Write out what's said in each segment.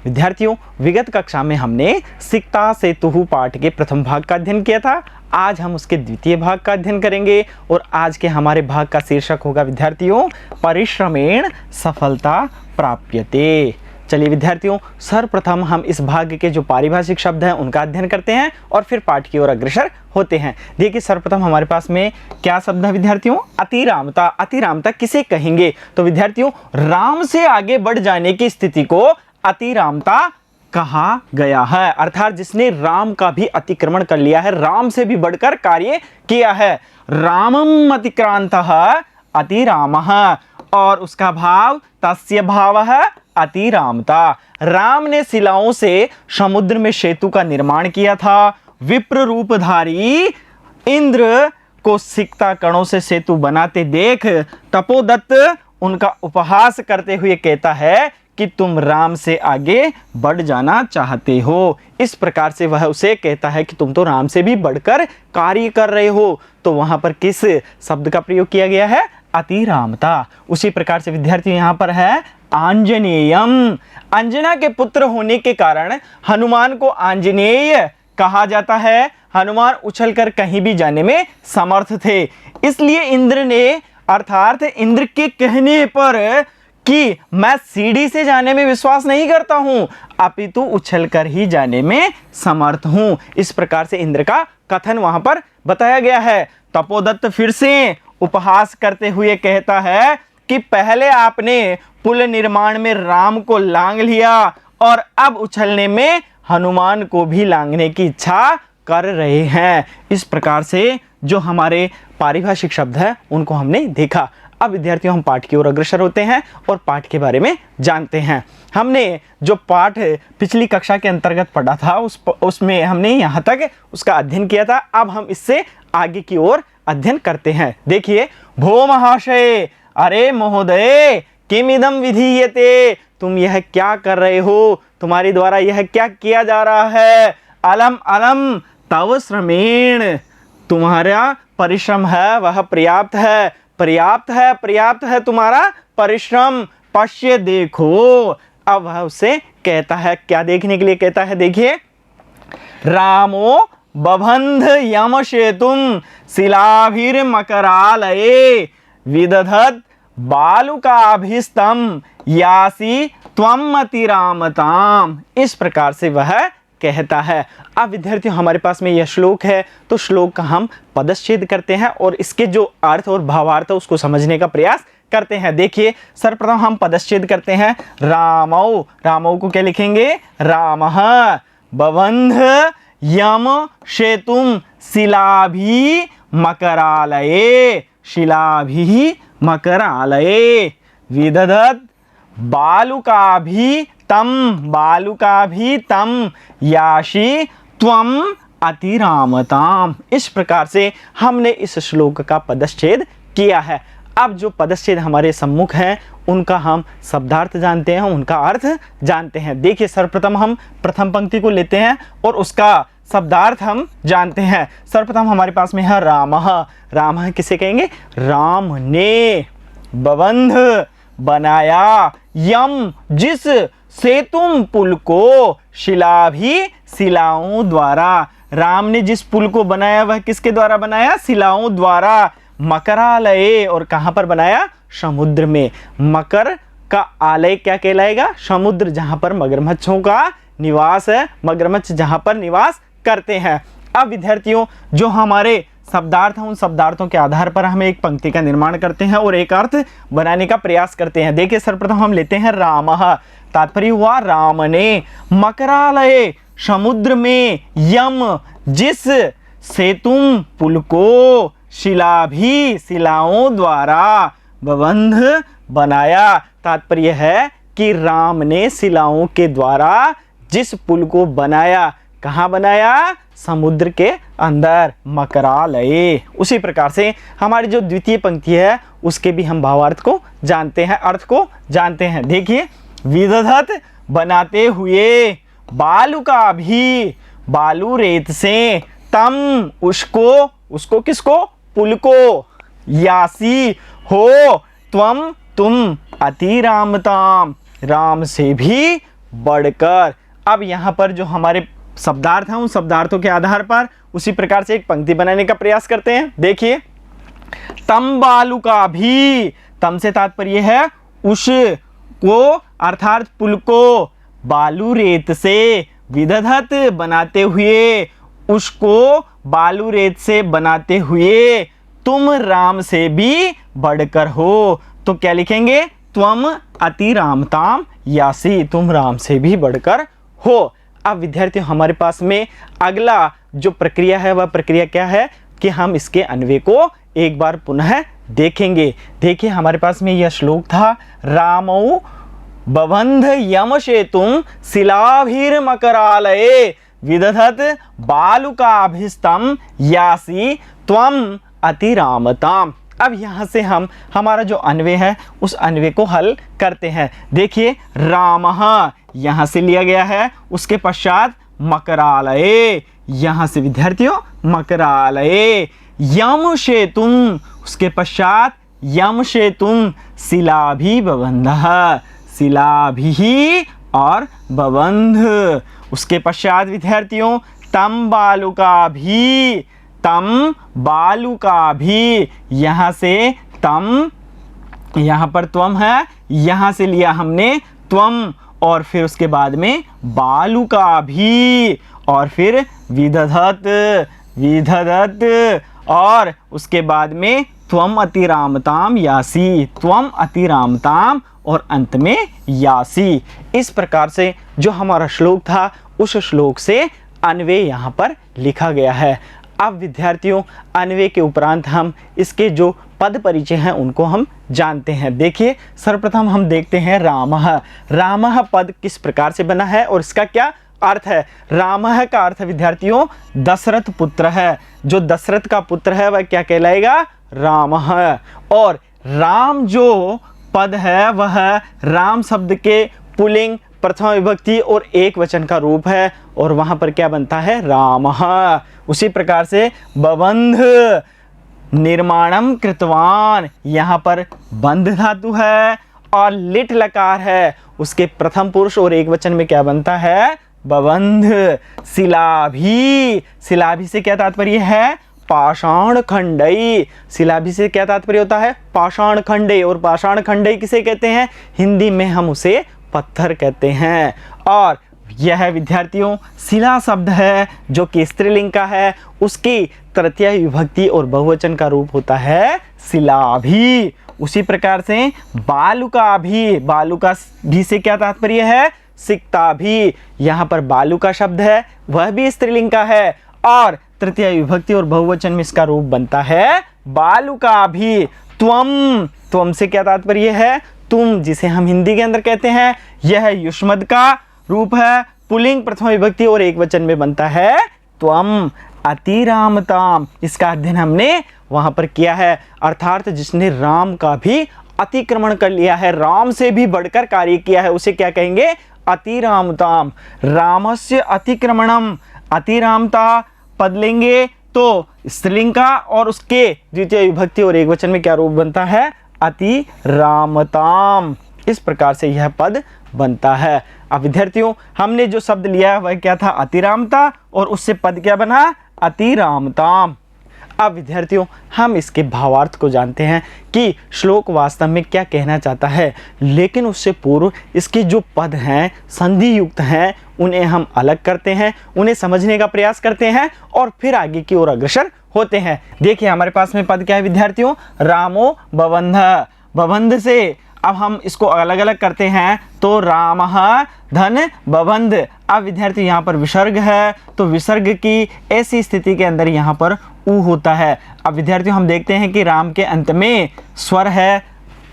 विद्यार्थियों, विगत कक्षा में हमने सिक्ता सेतुः पाठ के प्रथम भाग का अध्ययन किया था। आज हम उसके द्वितीय भाग का अध्ययन करेंगे और आज के हमारे भाग का शीर्षक होगा विद्यार्थियों, परिश्रमेण सफलता प्राप्यते। चलिए विद्यार्थियों, सर्वप्रथम हम इस भाग के जो पारिभाषिक शब्द हैं उनका अध्ययन करते हैं और फिर पाठ की ओर अग्रसर होते हैं। देखिए, सर्वप्रथम हमारे पास में क्या शब्द है विद्यार्थियों? अतिरामता। अतिरामता किसे कहेंगे? तो विद्यार्थियों, राम से आगे बढ़ जाने की स्थिति को अतिरामता कहा गया है, अर्थात जिसने राम का भी अतिक्रमण कर लिया है, राम से भी बढ़कर कार्य किया है। रामम अतिक्रांतः अतिरामः, और उसका भाव तस्य भावः अतिरामता। राम ने शिलाओं से समुद्र में सेतु का निर्माण किया था। विप्र रूपधारी इंद्र को सिक्ता कणों से सेतु बनाते देख तपोदत्त उनका उपहास करते हुए कहता है कि तुम राम से आगे बढ़ जाना चाहते हो। इस प्रकार से वह उसे कहता है कि तुम तो राम से भी बढ़कर कार्य कर रहे हो। तो वहां पर किस शब्द का प्रयोग किया गया है? अतिरामता। उसी प्रकार से विद्यार्थी यहाँ पर है आंजनेयम। अंजना के पुत्र होने के कारण हनुमान को आंजनेय कहा जाता है। हनुमान उछलकर कहीं भी जाने में समर्थ थे, इसलिए इंद्र ने, अर्थात इंद्र के कहने पर कि मैं सीढ़ी से जाने में विश्वास नहीं करता हूं, अपितु उछलकर ही जाने में समर्थ हूं। इस प्रकार से इंद्र का कथन वहां पर बताया गया है। तपोदत्त फिर से उपहास करते हुए कहता है कि पहले आपने पुल निर्माण में राम को लांग लिया और अब उछलने में हनुमान को भी लांघने की इच्छा कर रहे हैं। इस प्रकार से जो हमारे पारिभाषिक शब्द है उनको हमने देखा। अब विद्यार्थियों, हम पाठ की ओर अग्रसर होते हैं और पाठ के बारे में जानते हैं। हमने जो पाठ पिछली कक्षा के अंतर्गत पढ़ा था उसमें हमने यहाँ तक उसका अध्ययन किया था। अब हम इससे आगे की ओर अध्ययन करते हैं। देखिए, भो महाशय, अरे महोदय, किमिदं विधीयते, तुम यह क्या कर रहे हो? तुम्हारे द्वारा यह क्या किया जा रहा है? अलम अलम तव श्रमेण, तुम्हारा परिश्रम है वह पर्याप्त है, पर्याप्त है, पर्याप्त है तुम्हारा परिश्रम। पश्य, देखो। अब वह उससे कहता है, क्या देखने के लिए कहता है? देखिए, रामो बबंध यम सेतुम शिलाभिर्मकरालये विदधत बालुकाभिस्तम यासी त्वम अतिरामताम। इस प्रकार से वह कहता है। अब विद्यार्थियों, हमारे पास में यह श्लोक है, तो श्लोक का हम पदच्छेद करते हैं और इसके जो अर्थ और भावार्थ है उसको समझने का प्रयास करते हैं। देखिए, सर्वप्रथम हम पदच्छेद करते हैं। रामौ, रामौ को क्या लिखेंगे? रामः बबंध यम सेतुम शिलाभि मकरालये, शिलाभि मकरालये विदधत बालुकाभि तम, बालुकाभि तम याशी त्वम अतिरामताम। इस प्रकार से हमने इस श्लोक का पदच्छेद किया है। अब जो पदच्छेद हमारे सम्मुख हैं उनका हम शब्दार्थ जानते हैं, उनका अर्थ जानते हैं। देखिए, सर्वप्रथम हम प्रथम पंक्ति को लेते हैं और उसका शब्दार्थ हम जानते हैं। सर्वप्रथम हमारे पास में है रामः। रामः किसे कहेंगे? राम ने बबंध बनाया, यम जिस, सेतुम पुल को, शिलाभि शिलाओं द्वारा। राम ने जिस पुल को बनाया वह किसके द्वारा बनाया? शिलाओं द्वारा। मकरालये, और कहां पर बनाया? समुद्र में। मकर का आलय क्या कहलाएगा? समुद्र, जहां पर मगरमच्छों का निवास है, मगरमच्छ जहां पर निवास करते हैं। अब विद्यार्थियों, जो हमारे शब्दार्थ हैं उन शब्दार्थों के आधार पर हम एक पंक्ति का निर्माण करते हैं और एक अर्थ बनाने का प्रयास करते हैं। देखिए, सर्वप्रथम हम लेते हैं रामः। तात्पर्य हुआ राम ने, मकरालय समुद्र में, यम जिस, सेतुम पुल को, शिलाभि शिलाओं द्वारा, बबंध बनाया। तात्पर्य है कि राम ने शिलाओं के द्वारा जिस पुल को बनाया, कहाँ बनाया? समुद्र के अंदर, मकरालये। उसी प्रकार से हमारी जो द्वितीय पंक्ति है उसके भी हम भावार्थ को जानते हैं, अर्थ को जानते हैं। देखिए, विदधत बनाते हुए, बालुका भी, बालू रेत से, तम उसको, उसको किसको? पुल को, यासी हो, त्वम तुम, अतिरामताम राम से भी बढ़कर। अब यहाँ पर जो हमारे शब्दार्थ हैं उन शब्दार्थों के आधार पर उसी प्रकार से एक पंक्ति बनाने का प्रयास करते हैं। देखिए, तम बालू का भी, तम से तात्पर्य है उस को अर्थात पुल को, बालू रेत से, विदधत बनाते हुए, उसको बालू रेत से बनाते हुए, तुम राम से भी बढ़कर हो। तो क्या लिखेंगे, त्वम अतिरामताम यासी, तुम राम से भी बढ़कर हो। अब विद्यार्थियों हमारे पास में अगला जो प्रक्रिया है वह प्रक्रिया क्या है कि हम इसके अन्वय को एक बार पुनः देखेंगे। देखिए, हमारे पास में यह श्लोक था, रामौ बबंध यम सेतुम शिलाभिर्मकरालये विदधत बालुकाभिस्तम यासी त्वम अतिरामताम। अब यहाँ से हम हमारा जो अन्वय है उस अन्वय को हल करते हैं। देखिए, रामः यहाँ से लिया गया है, उसके पश्चात मकरालये, यहाँ से विद्यार्थियों मकरालये, यम सेतुम, उसके पश्चात यम सेतुम, शिलाभि बबंधः, शिलाभि और बबंध, उसके पश्चात विद्यार्थियों तम बालुका भी, तम बालुका भी, यहाँ से तम, यहाँ पर त्वम है, यहाँ से लिया हमने त्वम, और फिर उसके बाद में बालुका भी, और फिर विदधत, विदधत, और उसके बाद में त्वम अतिरामताम यासी, त्वम अतिरामताम, और अंत में यासी। इस प्रकार से जो हमारा श्लोक था उस श्लोक से अन्वय यहाँ पर लिखा गया है। अब विद्यार्थियों अन्वय के उपरांत हम इसके जो पद परिचय हैं उनको हम जानते हैं। देखिए, सर्वप्रथम हम देखते हैं रामः। रामः पद किस प्रकार से बना है और इसका क्या अर्थ है। रामः का अर्थ विद्यार्थियों दशरथ पुत्र है। जो दशरथ का पुत्र है वह क्या कहलाएगा, रामः। और राम जो पद है वह राम शब्द के पुल्लिंग, प्रथमा विभक्ति और एक वचन का रूप है, और वहां पर क्या बनता है, रामः। उसी प्रकार से बबंध निर्माणम कृतवान, यहाँ पर बंध धातु है और लिट लकार है, उसके प्रथम पुरुष और एक वचन में क्या बनता है, बबंध। शिलाभि, शिलाभि से क्या तात्पर्य है, पाषाण खंडई। शिलाभि से क्या तात्पर्य होता है, पाषाण खंडई। और पाषाण खंडई किसे कहते हैं, हिंदी में हम उसे पत्थर कहते हैं। और यह विद्यार्थियों शिला शब्द है जो कि स्त्रीलिंग का है, उसकी तृतीय विभक्ति और बहुवचन का रूप होता है शिलाभि। उसी प्रकार से बालुका भी, बालुका भी से क्या तात्पर्य है, सिक्ता भी। यहाँ पर बालू का शब्द है वह भी स्त्रीलिंग का है, और तृतीय विभक्ति और बहुवचन में इसका रूप बनता है बालुका भी। त्वम, त्वम से क्या तात्पर्य है, तुम, जिसे हम हिंदी के अंदर कहते हैं। यह युष्मद का रूप है, पुल्लिंग, प्रथमा विभक्ति और एक वचन में बनता है त्वम। अतिरामताम, इसका अध्ययन हमने वहां पर किया है, अर्थात जिसने राम का भी अतिक्रमण कर लिया है, राम से भी बढ़कर कार्य किया है, उसे क्या कहेंगे, अतिरामताम। रामस्य अतिक्रमणम, अतिरामता पद लेंगे तो स्त्रीलिंग का, और उसके द्वितीय विभक्ति और एक वचन में क्या रूप बनता है, अतिरामताम। इस प्रकार से यह पद बनता है। अब विद्यार्थियों हमने जो शब्द लिया वह क्या था, अतिरामता, और उससे पद क्या बना, अतिरामताम। अब विद्यार्थियों हम इसके भावार्थ को जानते हैं कि श्लोक वास्तव में क्या कहना चाहता है, लेकिन उससे पूर्व इसके जो पद हैं संधि युक्त हैं उन्हें हम अलग करते हैं, उन्हें समझने का प्रयास करते हैं और फिर आगे की ओर अग्रसर होते हैं। देखिए हमारे पास में पद क्या है विद्यार्थियों, रामो बबंध। बबंध से अब हम इसको अलग अलग करते हैं तो रामः धन बबंध। अब विद्यार्थी यहाँ पर विसर्ग है तो विसर्ग की ऐसी स्थिति के अंदर यहाँ पर उ होता है। अब विद्यार्थियों हम देखते हैं कि राम के अंत में स्वर है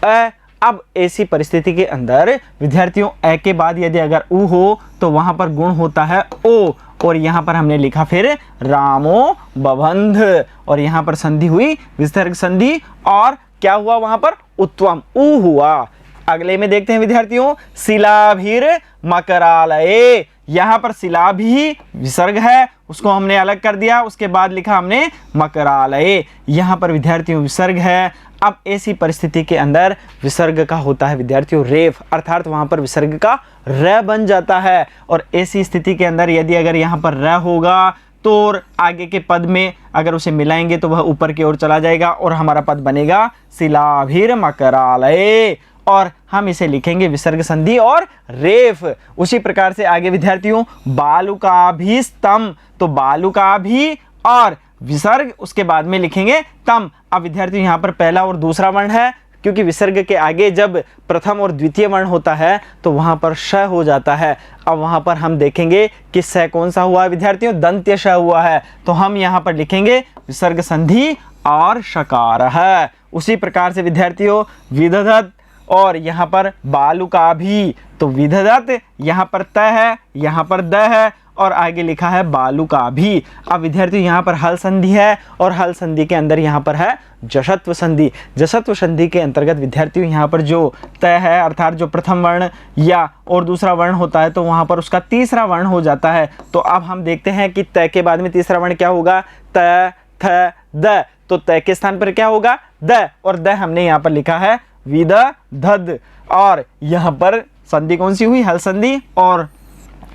अ। अब ऐसी परिस्थिति के अंदर विद्यार्थियों अ के बाद यदि अगर उ हो तो वहाँ पर गुण होता है ओ, और यहाँ पर हमने लिखा फिर रामो बबंध, और यहाँ पर संधि हुई विसर्ग संधि, और क्या हुआ वहाँ पर उत्तम उ हुआ। अगले में देखते हैं विद्यार्थियों शिलाभिर मकरालये। यहाँ पर शिला भी विसर्ग है, उसको हमने अलग कर दिया, उसके बाद लिखा हमने मकरालय। यहाँ पर विद्यार्थियों विसर्ग है। अब ऐसी परिस्थिति के अंदर विसर्ग का होता है विद्यार्थियों रेफ, अर्थात वहाँ पर विसर्ग का र बन जाता है। और ऐसी स्थिति के अंदर यदि अगर यहाँ पर र होगा तो आगे के पद में अगर उसे मिलाएंगे तो वह ऊपर की ओर चला जाएगा और हमारा पद बनेगा शिलाभिर मकरालय, और हम इसे लिखेंगे विसर्ग संधि और रेफ। उसी प्रकार से आगे विद्यार्थियों बालुकाभिस्तम, तो बालुकाभि और विसर्ग, उसके बाद में लिखेंगे तम। अब विद्यार्थियों यहाँ पर पहला और दूसरा वर्ण है, क्योंकि विसर्ग के आगे जब प्रथम और द्वितीय वर्ण होता है तो वहाँ पर श हो जाता है। अब वहाँ पर हम देखेंगे कि स कौन सा हुआ है विद्यार्थियों, दंत्य श हुआ है, तो हम यहाँ पर लिखेंगे विसर्ग संधि और शकार है। उसी प्रकार से विद्यार्थियों विदधत और यहाँ पर बालुकाभि, तो विदधत यहाँ पर त है, यहाँ पर द है और आगे लिखा है बालुकाभि। अब विद्यार्थियों यहाँ पर हल संधि है और हल संधि के अंदर यहाँ पर है जशत्व संधि। जशत्व संधि के अंतर्गत विद्यार्थियों यहाँ पर जो त है अर्थात जो प्रथम वर्ण या और दूसरा वर्ण होता है तो वहाँ पर उसका तीसरा वर्ण हो जाता है। तो अब हम देखते हैं कि त के बाद में तीसरा वर्ण क्या होगा, त थ द, तो त के स्थान पर क्या होगा द, और द हमने यहाँ पर लिखा है विद धद, और यहाँ पर संधि कौन सी हुई, हल संधि, और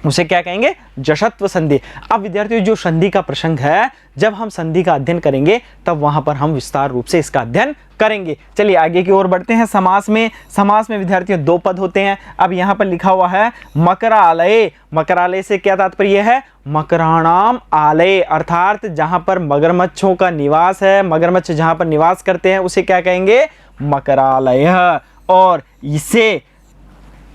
उसे क्या कहेंगे, जशत्व संधि। अब विद्यार्थियों जो संधि का प्रसंग है, जब हम संधि का अध्ययन करेंगे तब वहां पर हम विस्तार रूप से इसका अध्ययन करेंगे। चलिए आगे की ओर बढ़ते हैं। समास में, समास में विद्यार्थियों दो पद होते हैं। अब यहाँ पर लिखा हुआ है मकरालय। मकरालय से क्या तात्पर्य है, मकराणाम आलय, अर्थात जहां पर मगरमच्छों का निवास है, मगरमच्छ जहां पर निवास करते हैं उसे क्या कहेंगे, मकरालय। और इसे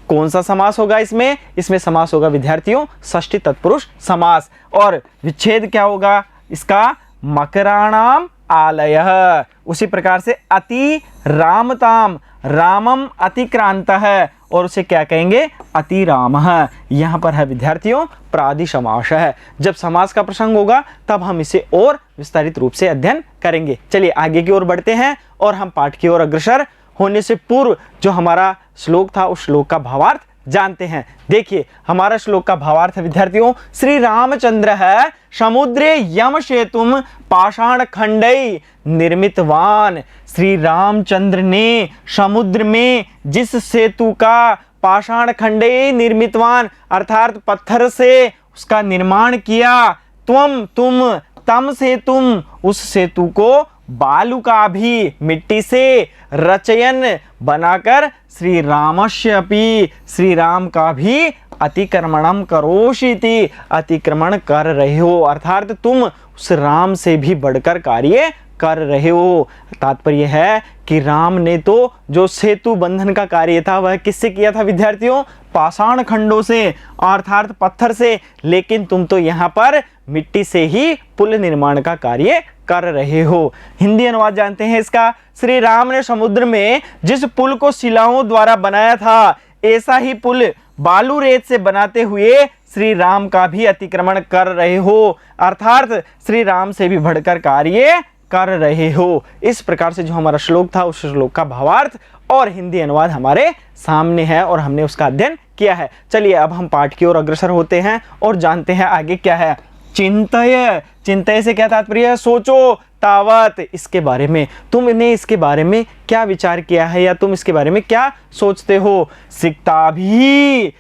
कौन सा समास होगा, इसमें इसमें समास होगा विद्यार्थियों षष्ठी तत्पुरुष समास, और विच्छेद क्या होगा इसका, मकराणाम आलयः। उसी प्रकार से अति रामताम, रामम अतिक्रांत है और उसे क्या कहेंगे, अति रामः। यहाँ पर है विद्यार्थियों प्रादि समास है। जब समास का प्रसंग होगा तब हम इसे और विस्तारित रूप से अध्ययन करेंगे। चलिए आगे की ओर बढ़ते हैं और हम पाठ की ओर अग्रसर होने से पूर्व जो हमारा श्लोक था उस श्लोक का भावार्थ जानते हैं। देखिए हमारा श्लोक का भावार्थ है विद्यार्थियों, श्री रामचंद्र है समुद्रे यम सेतुम पाषाण खंडई निर्मितवान। श्री रामचंद्र ने समुद्र में जिस सेतु का पाषाण खंडई निर्मितवान अर्थात पत्थर से उसका निर्माण किया, तुम तम सेतुम उस सेतु को बालुकाभि मिट्टी से रचयन बनाकर श्री रामस्य अपि श्री राम का भी अतिक्रमणम करोषिति अतिक्रमण कर रहे हो, अर्थात तुम उस राम से भी बढ़कर कार्य कर रहे हो। तात्पर्य है कि राम ने तो जो सेतु बंधन का कार्य था वह किससे किया था विद्यार्थियों, पाषाण खंडों से अर्थात पत्थर से, लेकिन तुम तो यहाँ पर मिट्टी से ही पुल निर्माण का कार्य कर रहे हो। हिंदी अनुवाद जानते हैं इसका, श्री राम ने समुद्र में जिस पुल को शिलाओं द्वारा बनाया था ऐसा ही पुल बालू रेत से बनाते हुए श्री राम का भी अतिक्रमण कर रहे हो, अर्थात श्री राम से भी बढ़कर कार्य कर रहे हो। इस प्रकार से जो हमारा श्लोक था उस श्लोक का भावार्थ और हिंदी अनुवाद हमारे सामने है और हमने उसका अध्ययन किया है। चलिए अब हम पाठ की ओर अग्रसर होते हैं और जानते हैं आगे क्या है। चिंतय, चिंतय से क्या तात्पर्य है, सोचो तावत, इसके बारे में तुमने इसके बारे में क्या विचार किया है या तुम इसके बारे में क्या सोचते हो। सिक्ताभि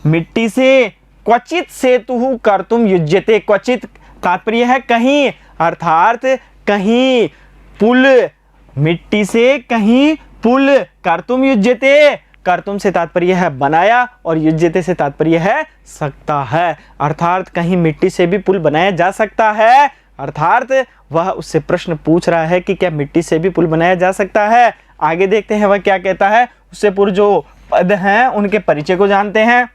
मिट्टी से, क्वचित सेतु कर्तुम युज्यते, क्वचित तात्पर्य है कहीं, अर्थात कहीं पुल, मिट्टी से कहीं पुल, कर्तुम युज्यते, कर्तुम से तात्पर्य है बनाया और युज्यते से तात्पर्य है सकता है, अर्थात कहीं मिट्टी से भी पुल बनाया जा सकता है, अर्थात वह उससे प्रश्न पूछ रहा है कि क्या मिट्टी से भी पुल बनाया जा सकता है। आगे देखते हैं वह क्या कहता है। उससे पूर्व जो पद हैं उनके परिचय को जानते हैं।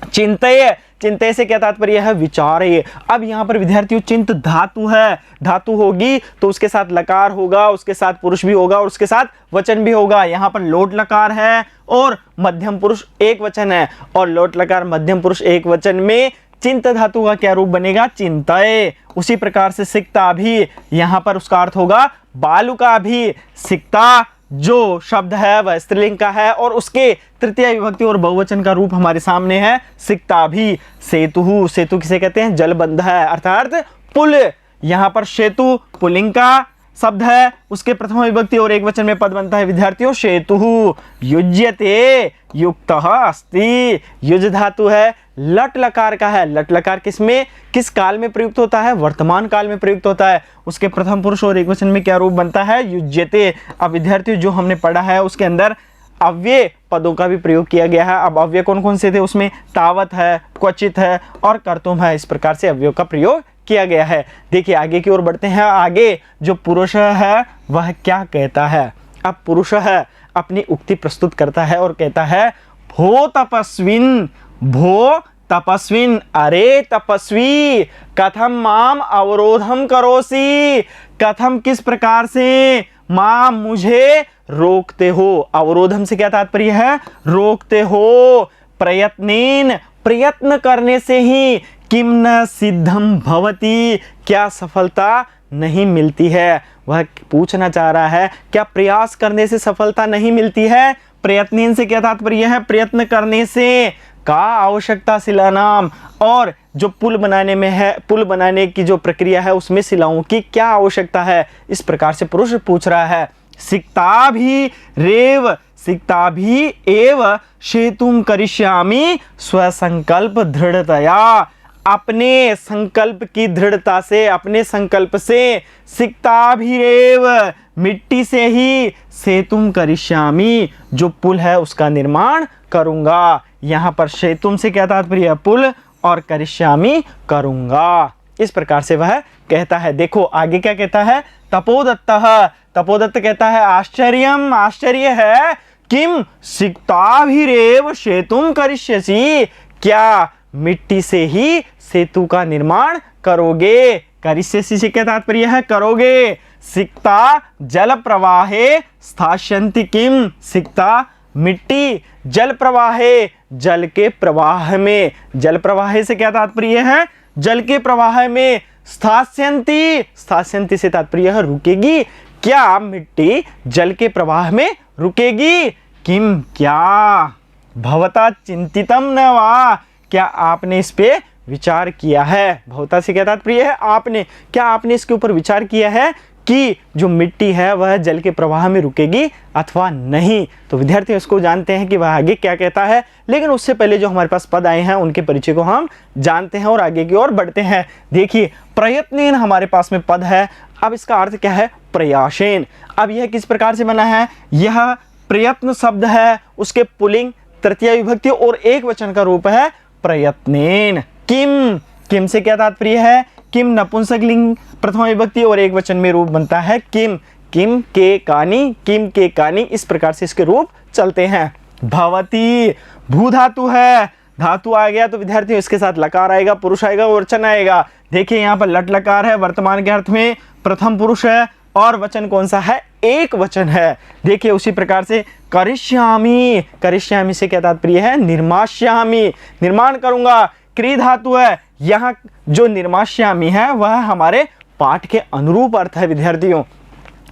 चिंतय, चिंतय से क्या तात्पर्य है, विचारे। अब यहाँ पर विद्यार्थियों चिंत धातु है, धातु होगी तो उसके साथ लकार होगा, उसके साथ पुरुष भी होगा और उसके साथ वचन भी होगा। यहाँ पर लोट लकार है और मध्यम पुरुष एक वचन है, और लोट लकार मध्यम पुरुष एक वचन में चिंत धातु का क्या रूप बनेगा, चिंतय। उसी प्रकार से सिक्ता भी, यहाँ पर उसका अर्थ होगा बालुका भी, सिक्ता जो शब्द है वह स्त्रीलिंग का है और उसके तृतीय विभक्ति और बहुवचन का रूप हमारे सामने है सिक्ताभि। सेतु, सेतु किसे कहते हैं? जलबंध है अर्थात पुल। यहाँ पर सेतु पुल्लिंग का शब्द है, उसके प्रथम विभक्ति और एक वचन में पद बनता है विद्यार्थियों सेतु। युज्यते, युक्तः अस्ति, युज धातु है, लट लकार का है। लट लकार किसमें, किस काल में प्रयुक्त होता है? वर्तमान काल में प्रयुक्त होता है। उसके प्रथम पुरुष और एक वचन में क्या रूप बनता है? युज्यते। अब विद्यार्थियों जो हमने पढ़ा है उसके अंदर अव्यय पदों का भी प्रयोग किया गया है। अब अव्यय कौन कौन से थे? उसमें तावत है, क्वचित है और कर्तुम है। इस प्रकार से अव्ययों का प्रयोग किया गया है। देखिए आगे की ओर बढ़ते हैं। आगे जो पुरुष है वह क्या कहता है? अब पुरुष है अपनी उक्ति प्रस्तुत करता है और कहता है भो तपस्विन, भो तपस्विन, अरे तपस्वी, कथम माम अवरोधम करोसी, कथम किस प्रकार से, माम मुझे रोकते हो। अवरोधम से क्या तात्पर्य है? रोकते हो। प्रयत्नेन, प्रयत्न करने से ही, किम न सिद्धम भवति, क्या सफलता नहीं मिलती है। वह पूछना चाह रहा है क्या प्रयास करने से सफलता नहीं मिलती है? प्रयत्नेन से क्या तात्पर्य है? प्रयत्न करने से। का आवश्यकता शिलानाम, और जो पुल बनाने में है, पुल बनाने की जो प्रक्रिया है उसमें शिलाओं की क्या आवश्यकता है? इस प्रकार से पुरुष पूछ रहा है। सिक्ताभि रेव, सिक्ताभि एव सेतुम करिष्यामि स्वसंकल्प दृढ़तया, अपने संकल्प की दृढ़ता से, अपने संकल्प से, सिक्ताभिरेव, मिट्टी से ही, सेतुम करिष्यामि, जो पुल है उसका निर्माण करूंगा। यहाँ पर सेतुम से क्या तात्पर्य है? पुल, और करिष्यामि करूंगा। इस प्रकार से वह कहता है। देखो आगे क्या कहता है? तपोदत्तः, तपोदत्त कहता है आश्चर्यम, आश्चर्य है, किम सिक्ताभिरेव सेतुम करिष्यसि, क्या मिट्टी से ही सेतु का निर्माण करोगे? करिष्यसि से क्या तात्पर्य है? करोगे। सिक्ता जल प्रवाहे स्थास्यन्ति किम, सिक्ता मिट्टी, जल प्रवाहे, जल के प्रवाह में, जल प्रवाह से क्या तात्पर्य है? जल के प्रवाह में, स्थास्यन्ति, स्थास्यन्ति से तात्पर्य है रुकेगी। क्या मिट्टी जल के प्रवाह में रुकेगी? किम, क्या, भवता चिंतितम न वा, क्या आपने इस पे विचार किया है? भवता से क्या तात्पर्य है? आपने, क्या आपने इसके ऊपर विचार किया है कि जो मिट्टी है वह जल के प्रवाह में रुकेगी अथवा नहीं? तो विद्यार्थी इसको जानते हैं कि वह आगे क्या कहता है, लेकिन उससे पहले जो हमारे पास पद आए हैं उनके परिचय को हम जानते हैं और आगे की ओर बढ़ते हैं। देखिए प्रयत्नेन हमारे पास में पद है। अब इसका अर्थ क्या है? प्रयासेन। अब यह किस प्रकार से बना है? यह प्रयत्न शब्द है, उसके पुल्लिंग, तृतीय विभक्ति और एक वचन का रूप है प्रयत्नेन। किम, किम से क्या तात्पर्य है? किम नपुंसक लिंग प्रथम विभक्ति और एक वचन में रूप बनता है किम, किम के कानी, किम के कानी, इस प्रकार से इसके रूप चलते हैं। भवती, भू धातु है, धातु आ गया तो विद्यार्थियों इसके साथ लकार आएगा, पुरुष आएगा और वचन आएगा। देखिए यहाँ पर लट लकार है, वर्तमान के अर्थ में प्रथम पुरुष है और वचन कौन सा है? एक वचन है। देखिए उसी प्रकार से करिष्यामि, करिष्यामि से क्या तात्पर्य है? निर्माष्यामि, निर्माण करूंगा। क्री धातु है, यहाँ जो निर्माष्यामि है वह हमारे पाठ के अनुरूप अर्थ है विद्यार्थियों।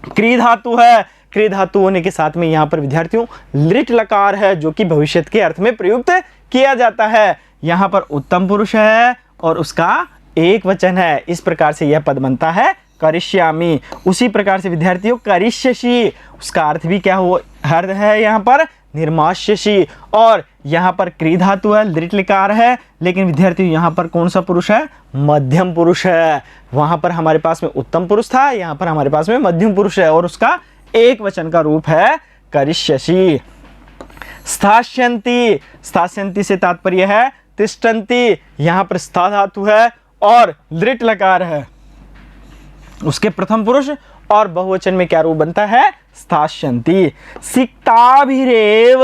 क्री धातु है, क्री धातु होने के साथ में यहाँ पर विद्यार्थियों लिट लकार है जो कि भविष्य के अर्थ में प्रयुक्त किया जाता है। यहाँ पर उत्तम पुरुष है और उसका एक वचन है। इस प्रकार से यह पद बनता है करिष्यामि। उसी प्रकार से विद्यार्थियों करिष्यसि, उसका अर्थ भी क्या हो अर्थ है यहाँ पर? निर्माष्यसि। और यहाँ पर क्री धातु है, लिट लकार है, लेकिन विद्यार्थियों यहाँ पर कौन सा पुरुष है? मध्यम पुरुष है। वहां पर हमारे पास में उत्तम पुरुष था, यहाँ पर हमारे पास में मध्यम पुरुष है और उसका एक वचन का रूप है करिष्यसि। स्थास्यन्ति, स्थास्यन्ति से तात्पर्य है तिष्ठन्ति, यहाँ पर स्था धातु है और लिट लकार है, उसके प्रथम पुरुष और बहुवचन में क्या रूप बनता है? स्थास्यन्ति। सिक्ताभिरेव,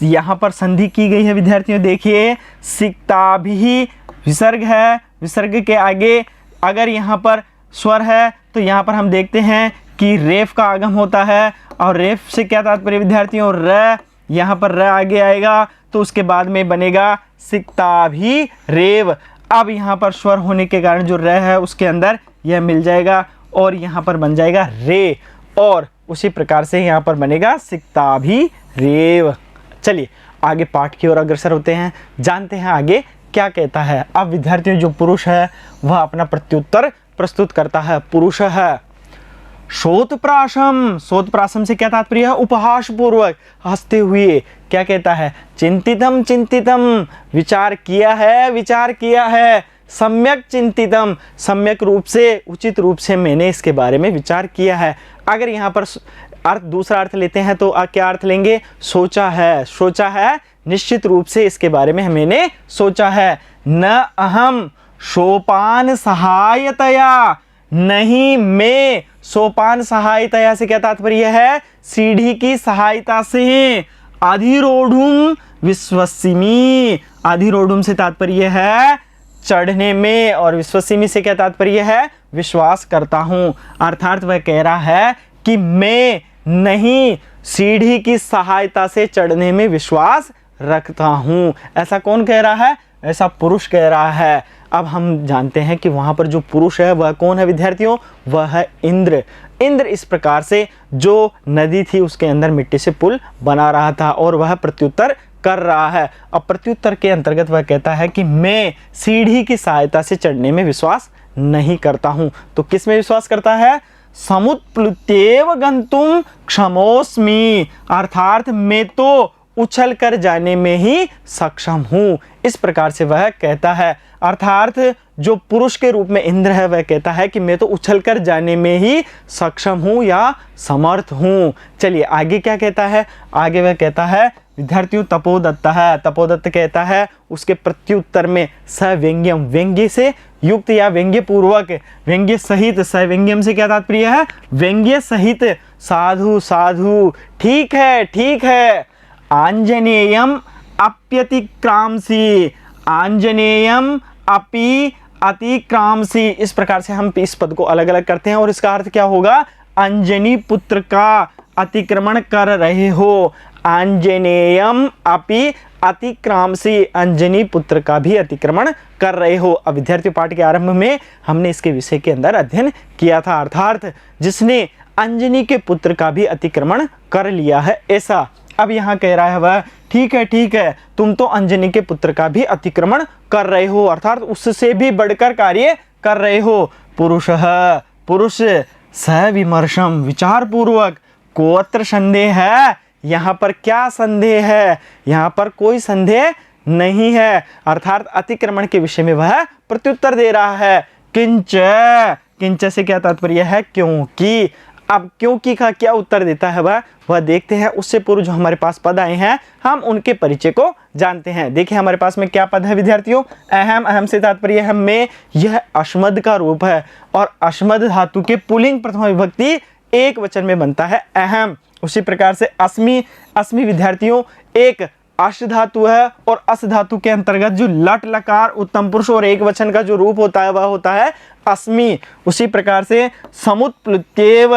यहाँ पर संधि की गई है विद्यार्थियों। देखिए सिक्ताभि विसर्ग है, विसर्ग के आगे अगर यहाँ पर स्वर है तो यहाँ पर हम देखते हैं कि रेफ का आगम होता है और रेफ से क्या तात्पर्य विद्यार्थियों? र, यहाँ पर र आगे आएगा तो उसके बाद में बनेगा सिक्ताभिरेव। अब यहाँ पर स्वर होने के कारण जो र है उसके अंदर यह मिल जाएगा और यहाँ पर बन जाएगा रे, और उसी प्रकार से यहाँ पर बनेगा सिक्ताभिरेव। चलिए आगे पाठ की ओर अग्रसर होते हैं, जानते हैं आगे क्या कहता है। अब विद्यार्थियों जो पुरुष है वह अपना प्रत्युत्तर प्रस्तुत करता है। पुरुष है शोतप्राशम, शोतप्राशम से क्या तात्पर्य है? उपहास पूर्वक हंसते हुए क्या कहता है? चिंतितम चिंतितम, विचार किया है, विचार किया है। सम्यक चिंतितम, सम्यक रूप से, उचित रूप से मैंने इसके बारे में विचार किया है। अगर यहाँ पर अर्थ दूसरा अर्थ लेते हैं तो क्या अर्थ लेंगे? सोचा है, सोचा है, निश्चित रूप से इसके बारे में मैंने सोचा है। न अहम सोपान सहायतया, नहीं मैं सोपान सहायतया से क्या तात्पर्य है? सीढ़ी की सहायता से। अधिरोढ़ुम विश्वसिमी, अधिरोढ़ुम से तात्पर्य है चढ़ने में, और विश्वसिमी से क्या तात्पर्य है? विश्वास करता हूं। अर्थात वह कह रहा है कि मैं नहीं सीढ़ी की सहायता से चढ़ने में विश्वास रखता हूं। ऐसा कौन कह रहा है? ऐसा पुरुष कह रहा है। अब हम जानते हैं कि वहां पर जो पुरुष है वह कौन है विद्यार्थियों? वह है इंद्र। इंद्र इस प्रकार से जो नदी थी उसके अंदर मिट्टी से पुल बना रहा था और वह प्रत्युत्तर कर रहा है। अब प्रत्युत्तर के अंतर्गत वह कहता है कि मैं सीढ़ी की सहायता से चढ़ने में विश्वास नहीं करता हूं। तो किस में विश्वास करता है? समुत्प्लुत्येव गंतुम क्षमोस्मि, अर्थात मैं तो उछल कर जाने में ही सक्षम हूं। इस प्रकार से वह कहता है। अर्थात जो पुरुष के रूप में इंद्र है वह कहता है कि मैं तो उछल कर जाने में ही सक्षम हूं या समर्थ हूं। चलिए आगे क्या कहता है? आगे वह कहता है विद्यार्थियों तपोदत्त है। तपोदत्त कहता है उसके प्रत्युत्तर में सव्यंग्यम, व्यंग्य से युक्त या व्यंग्य पूर्वक, व्यंग्य सहित, सव्यंग्यम से क्या तात्पर्य है? व्यंग्य सहित। साधु साधु, ठीक है ठीक है। आंजनेयम अप्यतिक्रामसी, आंजनेयम अपि अतिक्रामसी, इस प्रकार से हम इस पद को अलग अलग करते हैं और इसका अर्थ क्या होगा? अंजनी पुत्र का अतिक्रमण कर रहे हो। आंजनेयम अपि अतिक्रामसी, अंजनी पुत्र का भी अतिक्रमण कर रहे हो। अब विद्यार्थी पाठ के आरंभ में हमने इसके विषय के अंदर अध्ययन किया था, अर्थात जिसने अंजनी के पुत्र का भी अतिक्रमण कर लिया है ऐसा। अब यहाँ कह रहा है वह ठीक है, तुम तो अंजनी के पुत्र का भी अतिक्रमण कर रहे हो, अर्थात उससे भी बढ़कर कार्य कर रहे हो। पुरुष सविमर्शम, विचार पूर्वक। कोत्र संदेह है, यहाँ पर क्या संदेह है? यहाँ पर कोई संदेह नहीं है, अर्थात अतिक्रमण के विषय में वह प्रत्युत्तर दे रहा है। किंच, किंच से क्या तात्पर्य है? क्योंकि। अब क्योंकि का क्या उत्तर देता है वह देखते हैं। उससे पूर्व जो हमारे पास पद आए हैं हम उनके परिचय को जानते हैं। देखिए हमारे पास में क्या पद है विद्यार्थियों? अहम, अहम से तात्पर्य है मैं, यह अश्मद का रूप है और अश्मद धातु के पुल्लिंग प्रथमा विभक्ति एक वचन में बनता है अहम। उसी प्रकार से अस्मि, अस्मि विद्यार्थियों एक अश धातु है और अस धातु के अंतर्गत जो लट लकार उत्तम पुरुष और एक वचन का जो रूप होता है वह होता है अस्मि। उसी प्रकार से समुत्प्लुत्येव,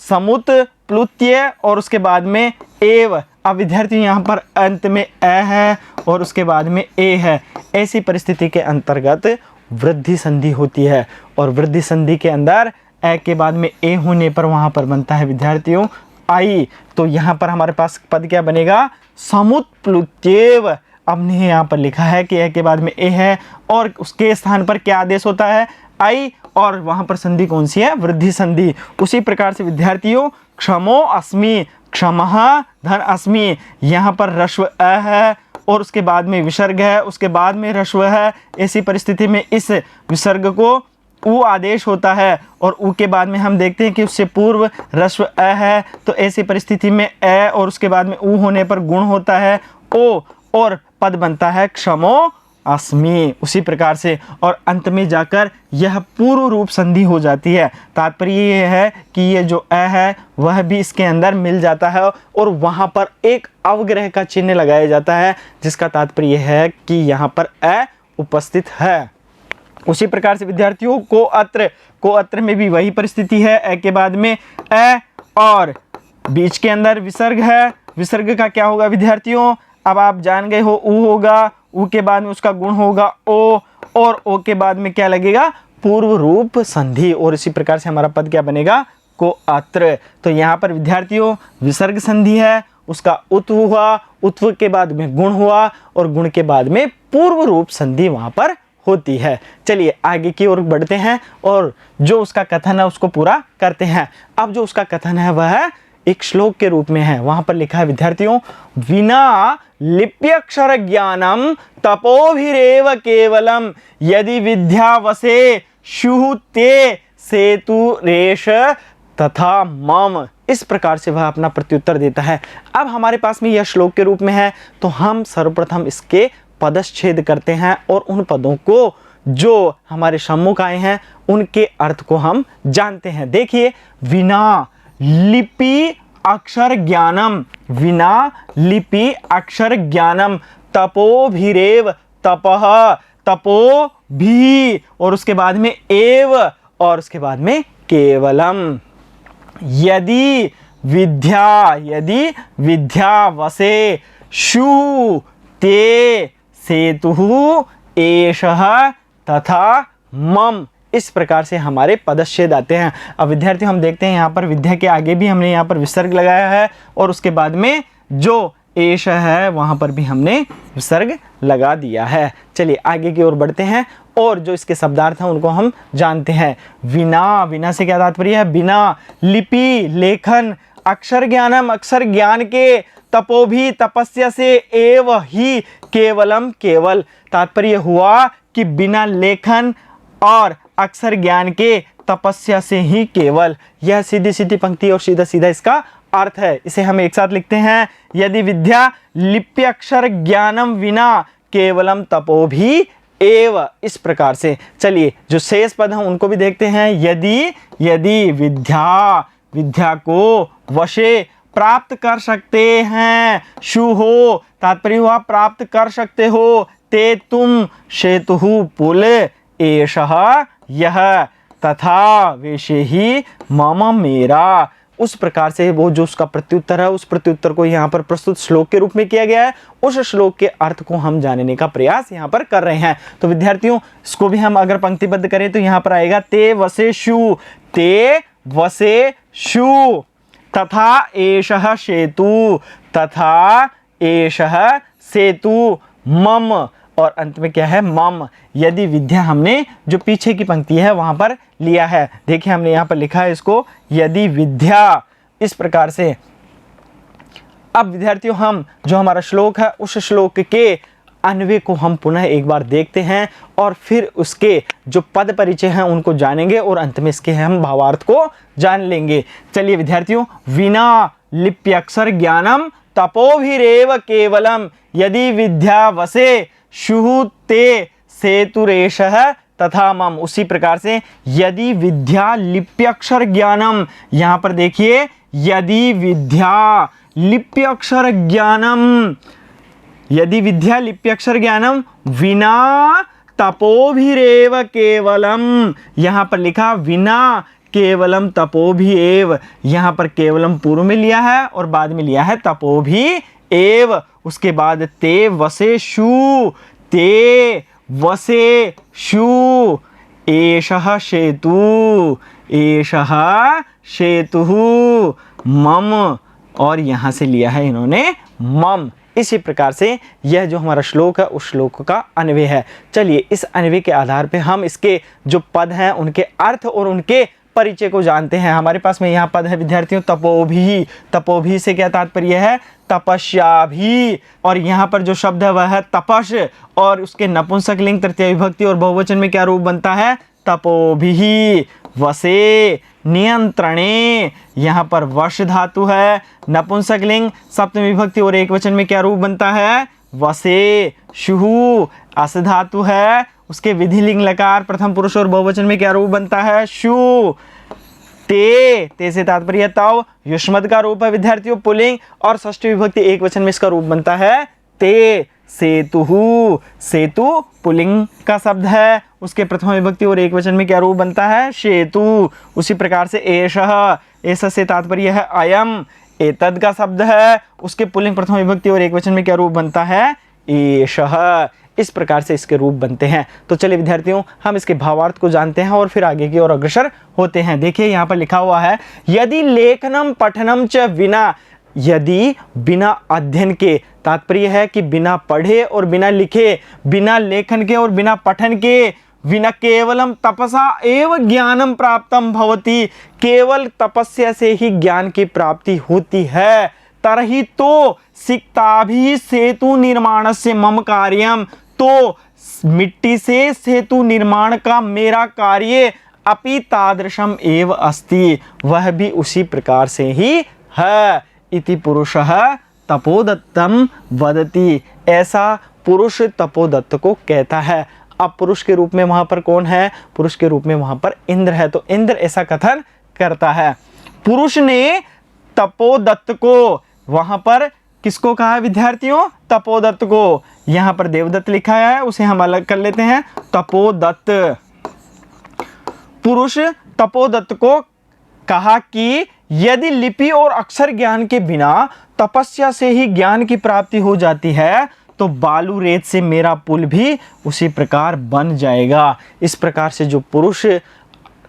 समुत्प्लुत्य और उसके बाद में एव। अब विद्यार्थी यहाँ पर अंत में अ है और उसके बाद में ए है। ऐसी परिस्थिति के अंतर्गत वृद्धि संधि होती है और वृद्धि संधि के अंदर ए के बाद में ए होने पर वहाँ पर बनता है विद्यार्थियों आई। तो यहाँ पर हमारे पास पद क्या बनेगा? समुत्प्लुत्येव। अब ने यहाँ पर लिखा है कि ए के बाद में ए है और उसके स्थान पर क्या आदेश होता है? आई, और वहाँ पर संधि कौन सी है? वृद्धि संधि। उसी प्रकार से विद्यार्थियों क्षमो अस्मि, क्षमः धन अस्मि, यहाँ पर रस्व अ है और उसके बाद में विसर्ग है, उसके बाद में रस्व है। ऐसी परिस्थिति में इस विसर्ग को उ आदेश होता है और उ के बाद में हम देखते हैं कि उससे पूर्व रस्व अ है, तो ऐसी परिस्थिति में अ और उसके बाद में उ होने पर गुण होता है ओ और पद बनता है क्षमो अस्मि। उसी प्रकार से और अंत में जाकर यह पूर्व रूप संधि हो जाती है। तात्पर्य यह है कि ये जो अ है वह भी इसके अंदर मिल जाता है और वहाँ पर एक अवग्रह का चिन्ह लगाया जाता है जिसका तात्पर्य यह है कि यहाँ पर अ उपस्थित है। उसी प्रकार से विद्यार्थियों को अत्र में भी वही परिस्थिति है। अ के बाद में अ और बीच के अंदर विसर्ग है। विसर्ग का क्या होगा विद्यार्थियों? अब आप जान गए हो, उ होगा, उ के बाद में उसका गुण होगा ओ और ओ के बाद में क्या लगेगा? पूर्व रूप संधि। और इसी प्रकार से हमारा पद क्या बनेगा? को अत्र। तो यहाँ पर विद्यार्थियों विसर्ग संधि है, उसका उत्व हुआ, उत्व के बाद में गुण हुआ और गुण के बाद में पूर्व रूप संधि वहाँ पर होती है। चलिए आगे की ओर बढ़ते हैं और जो उसका कथन है उसको पूरा करते हैं। अब जो उसका कथन है वह एक श्लोक के रूप में है। वहाँ पर लिखा है विद्यार्थियों, विना लिप्यक्षर ज्ञानम तपोभिरेव केवलम यदि विद्यावसे शुहुते सेतु रेश तथा मम। इस प्रकार से वह अपना प्रत्युत्तर देता है। अब हमारे पास में यह श्लोक के रूप में है, तो हम सर्वप्रथम इसके पदच्छेद करते हैं और उन पदों को जो हमारे सम्मुख आए हैं उनके अर्थ को हम जानते हैं। देखिए, विना लिपि अक्षर ज्ञानम, विना लिपि अक्षर ज्ञानम तपोभिरेव, तपः तपो भी और उसके बाद में एव और उसके बाद में केवलम। यदि विद्यावसे शु ते सेतुः एषः तथा मम। इस प्रकार से हमारे पदच्छेद आते हैं। अब विद्यार्थी हम देखते हैं यहाँ पर विद्या के आगे भी हमने यहाँ पर विसर्ग लगाया है और उसके बाद में जो एष है वहाँ पर भी हमने विसर्ग लगा दिया है। चलिए आगे की ओर बढ़ते हैं और जो इसके शब्दार्थ हैं उनको हम जानते हैं। विना से क्या तात्पर्य है? बिना, लिपि लेखन, अक्षर ज्ञानम अक्षर ज्ञान के, तपोभी तपस्या से, एव ही केवलम केवल। तात्पर्य हुआ कि बिना लेखन और अक्षर ज्ञान के, तपस्या से ही केवल। यह सीधी सीधी पंक्ति और सीधा सीधा इसका अर्थ है। इसे हम एक साथ लिखते हैं, यदि विद्या लिप्यक्षर ज्ञानम विना केवलम तपोभी एव। इस प्रकार से चलिए जो शेष पद हैं उनको भी देखते हैं। यदि विद्या को वशे प्राप्त कर सकते हैं, शु हो तात्पर्य हुआ प्राप्त कर सकते हो, ते तुम, सेतु पुल, एषः यह, तथा वैसे ही मम मेरा। उस प्रकार से वो जो उसका प्रत्युत्तर है उस प्रत्युत्तर को यहाँ पर प्रस्तुत श्लोक के रूप में किया गया है। उस श्लोक के अर्थ को हम जानने का प्रयास यहाँ पर कर रहे हैं। तो विद्यार्थियों इसको भी हम अगर पंक्तिबद्ध करें तो यहाँ पर आएगा ते वसे शु तथा एषः सेतु, तथा एषः सेतु मम और अंत में क्या है? मम। यदि विद्या हमने जो पीछे की पंक्ति है वहां पर लिया है। देखिए हमने यहाँ पर लिखा है इसको, यदि विद्या, इस प्रकार से। अब विद्यार्थियों हम जो हमारा श्लोक है उस श्लोक के अन्वय को हम पुनः एक बार देखते हैं और फिर उसके जो पद परिचय हैं उनको जानेंगे और अंत में इसके हम भावार्थ को जान लेंगे। चलिए विद्यार्थियों, विना लिप्यक्षर ज्ञानम तपोभिरेव केवलम यदि विद्यावसे शुहु ते सेतुरेषः तथा मम। उसी प्रकार से यदि विद्या लिप्यक्षर ज्ञानम, यहाँ पर देखिए यदि विद्या लिप्यक्षर ज्ञानम विना तपोभिरेव केवलम। यहाँ पर लिखा विना केवलम तपोभि एव। यहाँ पर केवलम पूर्व में लिया है और बाद में लिया है तपोभि एव। उसके बाद ते वसे शु, ते वसे शु, एषः सेतु, एषः सेतुः मम और यहाँ से लिया है इन्होंने मम। इसी प्रकार से यह जो हमारा श्लोक है उस श्लोक का अन्वय है। चलिए इस अन्वय के आधार पे हम इसके जो पद हैं उनके अर्थ और उनके परिचय को जानते हैं। हमारे पास में यहाँ पद है विद्यार्थियों तपोभी। तपोभी से क्या तात्पर्य है? तपस्या भी। और यहाँ पर जो शब्द है वह है तपस और उसके नपुंसक लिंग तृतीय विभक्ति और बहुवचन में क्या रूप बनता है? तपोभिः। वसे नियंत्रणे, यहाँ पर वश धातु है, नपुंसक लिंग सप्तमी विभक्ति और एक वचन में क्या रूप बनता है? वसे। शुहु अस धातु है, उसके विधिलिंग लकार प्रथम पुरुष और बहुवचन में क्या रूप बनता है? शु। ते से तात्पर्य तव, युष्मद का रूप है विद्यार्थियों पुल्लिंग और षष्ठी विभक्ति एक वचन में इसका रूप बनता है ते। सेतुहु, सेतु पुल्लिंग का शब्द है, उसके प्रथम विभक्ति और एक वचन में क्या रूप बनता है? सेतु। उसी प्रकार से एषः, एषः से तात्पर्य है अयम, एतद का शब्द है, उसके पुल्लिंग प्रथम विभक्ति और एक वचन में क्या रूप बनता है? एषः। इस प्रकार से इसके रूप बनते हैं। तो चलिए विद्यार्थियों, हम इसके भावार्थ को जानते हैं और फिर आगे की ओर अग्रसर होते हैं। देखिए यहाँ पर लिखा हुआ है, यदि लेखनम पठनम च विना, यदि बिना अध्ययन के, तात्पर्य है कि बिना पढ़े और बिना लिखे, बिना लेखन के और बिना पठन के, विना केवलम तपसा एव ज्ञानम प्राप्तम भवति, केवल तपस्या से ही ज्ञान की प्राप्ति होती है। तरहि तो सिक्ताभि सेतु निर्माणस्य मम कार्यम, तो मिट्टी से सेतु निर्माण का मेरा कार्य अपि तादृशम एव अस्ति, वह भी उसी प्रकार से ही है। इति पुरुषः तपोदत्तम वदति, ऐसा पुरुष तपोदत्त को कहता है। अब पुरुष के रूप में वहां पर कौन है? पुरुष के रूप में वहां पर इंद्र है। तो इंद्र ऐसा कथन करता है। पुरुष ने तपोदत्त को, वहां पर किसको कहा है विद्यार्थियों? तपोदत्त को। यहां पर देवदत्त लिखा है, उसे हम अलग कर लेते हैं, तपोदत्त। पुरुष तपोदत्त को कहा कि यदि लिपि और अक्षर ज्ञान के बिना तपस्या से ही ज्ञान की प्राप्ति हो जाती है, तो बालू रेत से मेरा पुल भी उसी प्रकार बन जाएगा। इस प्रकार से जो पुरुष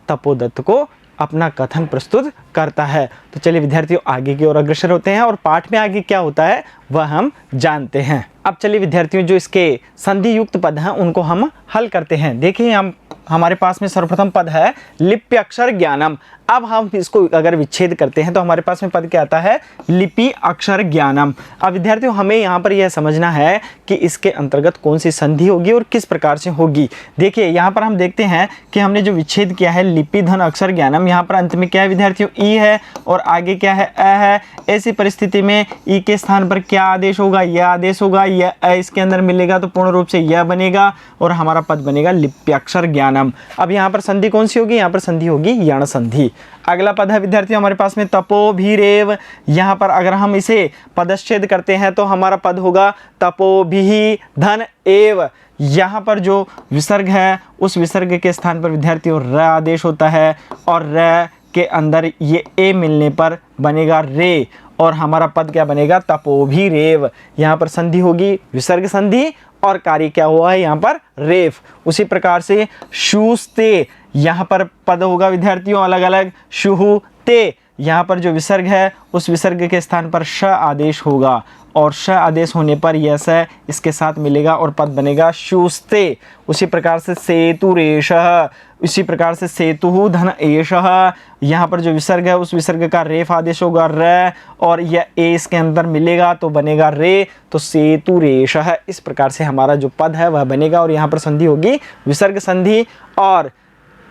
तपोदत्त को अपना कथन प्रस्तुत करता है। तो चलिए विद्यार्थियों, आगे की ओर अग्रसर होते हैं और पाठ में आगे क्या होता है वह हम जानते हैं। अब चलिए विद्यार्थियों, जो इसके संधि युक्त पद हैं उनको हम हल करते हैं। देखिए हम हमारे पास में सर्वप्रथम पद है लिपि अक्षर ज्ञानम। अब हम इसको अगर विच्छेद करते हैं तो हमारे पास में पद क्या आता है? लिपि अक्षर ज्ञानम। अब विद्यार्थियों, हमें यहाँ पर यह समझना है कि इसके अंतर्गत कौन सी संधि होगी और किस प्रकार से होगी। देखिए यहाँ पर हम देखते हैं कि हमने जो विच्छेद किया है लिपि धन अक्षर ज्ञानम, यहाँ पर अंत में क्या है विद्यार्थियों? ई है और आगे क्या है? अ है। ऐसी परिस्थिति में ई के स्थान पर क्या आदेश होगा? यह आदेश होगा। यह अ इसके अंदर मिलेगा तो पूर्ण रूप से यह बनेगा और हमारा पद बनेगा लिपि अक्षर ज्ञानम। अब यहाँ पर संधि कौन सी होगी? यहाँ पर संधि होगी यण संधि। अगला पद है विद्यार्थियों हमारे पास में तपोभिरेव। यहाँ पर अगर हम इसे पदच्छेद करते हैं तो हमारा पद होगा तपोभिः धन एव। यहाँ पर जो विसर्ग है उस विसर्ग के स्थान पर विद्यार्थियों र आदेश होता है और र के अंदर ये ए मिलने पर बनेगा रे और हमारा पद क्या बनेगा? तपोभिरेव। यहाँ पर संधि होगी विसर्ग संधि और कार्य क्या हुआ है यहाँ पर? रेफ। उसी प्रकार से शूस्ते, यहाँ पर पद होगा विद्यार्थियों अलग अलग। शुहु ते, यहाँ पर जो विसर्ग है उस विसर्ग के स्थान पर श आदेश होगा और श आदेश होने पर यह स इसके साथ मिलेगा और पद बनेगा शूस्ते। उसी प्रकार से सेतुरेशः, इसी प्रकार से सेतु धन एषः, यहाँ पर जो विसर्ग है उस विसर्ग का रेफ आदेश होगा र और यह ए इसके अंदर मिलेगा तो बनेगा रे, तो सेतुरेशः। इस प्रकार से हमारा जो पद है वह बनेगा और यहाँ पर संधि होगी विसर्ग संधि और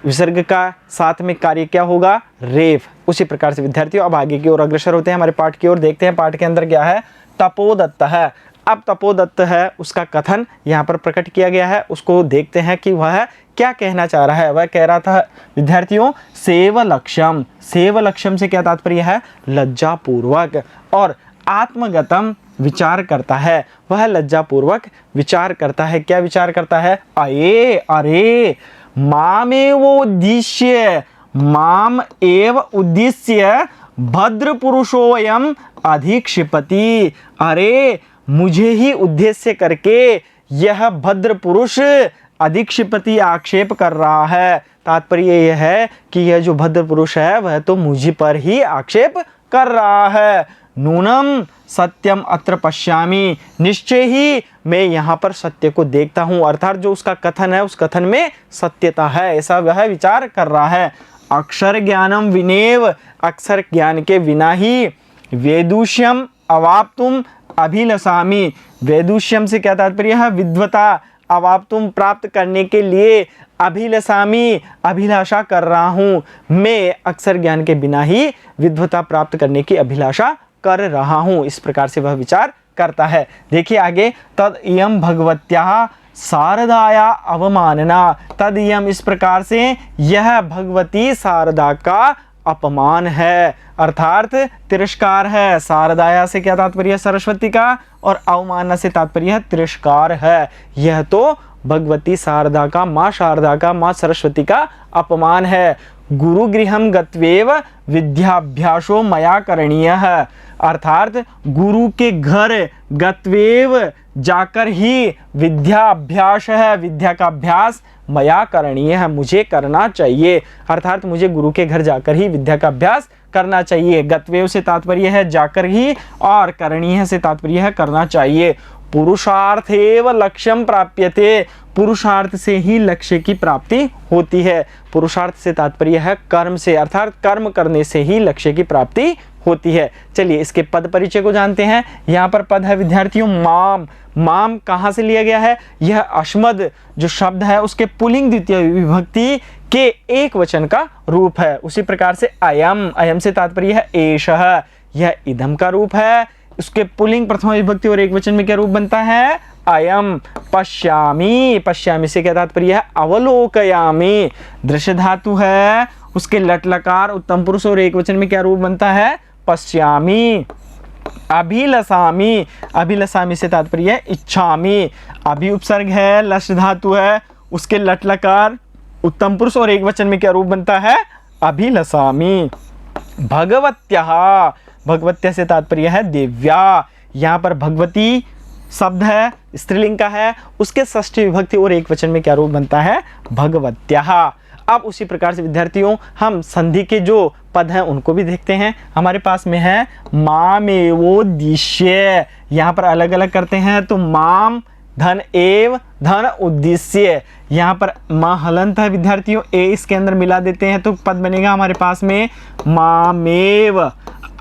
विसर्ग का साथ में कार्य क्या होगा? रेफ। उसी प्रकार से विद्यार्थियों अब आगे की ओर अग्रसर होते हैं, हमारे पाठ की ओर देखते हैं। पाठ के अंदर क्या है? तपोदत्त है। अब तपोदत्त है उसका कथन यहाँ पर प्रकट किया गया है, उसको देखते हैं कि वह क्या कहना चाह रहा है। वह कह रहा था विद्यार्थियों सेवलक्ष्यम। सेवलक्ष्यम से क्या तात्पर्य है? लज्जापूर्वक। और आत्मगतम विचार करता है, वह लज्जापूर्वक विचार करता है। क्या विचार करता है? अरे मामेवोद्दिश्य, माम एव उद्दिश्य भद्र पुरुषोयम अधिक्षिपति। अरे मुझे ही उद्देश्य करके यह भद्र पुरुष अधिक्षिपति आक्षेप कर रहा है। तात्पर्य यह है कि यह जो भद्र पुरुष है वह तो मुझे पर ही आक्षेप कर रहा है। नूनम सत्यम अत्र पश्यामि, निश्चय ही मैं यहाँ पर सत्य को देखता हूँ। अर्थात जो उसका कथन है उस कथन में सत्यता है, ऐसा वह विचार कर रहा है। अक्षर ज्ञानम विनेव, अक्षर ज्ञान के बिना ही वेदुष्यम अवाप्तुम अभिलषामि। वेदुष्यम से क्या तात्पर्य है? विद्वता। अवाप्तुम प्राप्त करने के लिए, अभिलषामि अभिलाषा कर रहा हूँ। मैं अक्षर ज्ञान के बिना ही विद्वता प्राप्त करने की अभिलाषा कर रहा हूँ। इस प्रकार से वह विचार करता है। देखिए आगे, तद इयम भगवत्याः शारदाया अवमानना। तद इयम, इस प्रकार से यह भगवती शारदा का अपमान है, अर्थात तिरस्कार है। शारदाया से क्या तात्पर्य? सरस्वती का, और अवमानना से तात्पर्य तिरस्कार है। यह तो भगवती शारदा का, माँ शारदा का, माँ सरस्वती का अपमान है। गुरुगृहम गत्वेव विद्याभ्यासो मया करणीयः, अर्थात गुरु के घर गत्वेव जाकर ही विद्या अभ्यास है, विद्या का अभ्यास मया करणीय है, मुझे करना चाहिए। अर्थात मुझे गुरु के घर जाकर ही विद्या का अभ्यास करना चाहिए। गत्वेव से तात्पर्य है जाकर ही, और करणीय से तात्पर्य है करना चाहिए। पुरुषार्थेव लक्ष्यम प्राप्यते, पुरुषार्थ से ही लक्ष्य की प्राप्ति होती है। पुरुषार्थ से तात्पर्य है कर्म से, अर्थात कर्म करने से ही लक्ष्य की प्राप्ति होती है। चलिए इसके पद परिचय को जानते हैं। यहाँ पर पद है विद्यार्थियों माम। माम कहाँ से लिया गया है? यह अश्मद जो शब्द है उसके पुल्लिंग द्वितीय विभक्ति के एक वचन का रूप है। उसी प्रकार से अयम, अयम से तात्पर्य है एषः, यह इदम का रूप है। उसके पुल्लिंग प्रथमा विभक्ति और एक वचन में क्या रूप बनता है? अयम। पश्यामि, पश्यामि से क्या तात्पर्य है? अवलोकयामि। दृश्य धातु है, उसके लट लकार उत्तम पुरुष और एक वचन में क्या रूप बनता है? पश्यामि। अभिलषामि, अभिलषामि से तात्पर्य है इच्छामि। अभि उपसर्ग है, लश धातु है, उसके लट लकार उत्तम पुरुष और एक वचन में क्या रूप बनता है? अभिलषामि। भगवत्यः, भगवत्या से तात्पर्य है दिव्या। यहाँ पर भगवती शब्द है, स्त्रीलिंग का है, उसके षष्ठी विभक्ति और एक वचन में क्या रूप बनता है? भगवत्यः। अब उसी प्रकार से विद्यार्थियों हम संधि के जो पद हैं उनको भी देखते हैं। हमारे पास में है मामेवोद्दिश्य, यहाँ पर अलग अलग करते हैं तो माम धन एव धन उद्देश्य, यहाँ पर माँ हलंत है विद्यार्थियों, ए इसके अंदर मिला देते हैं तो पद बनेगा हमारे पास में मामेव।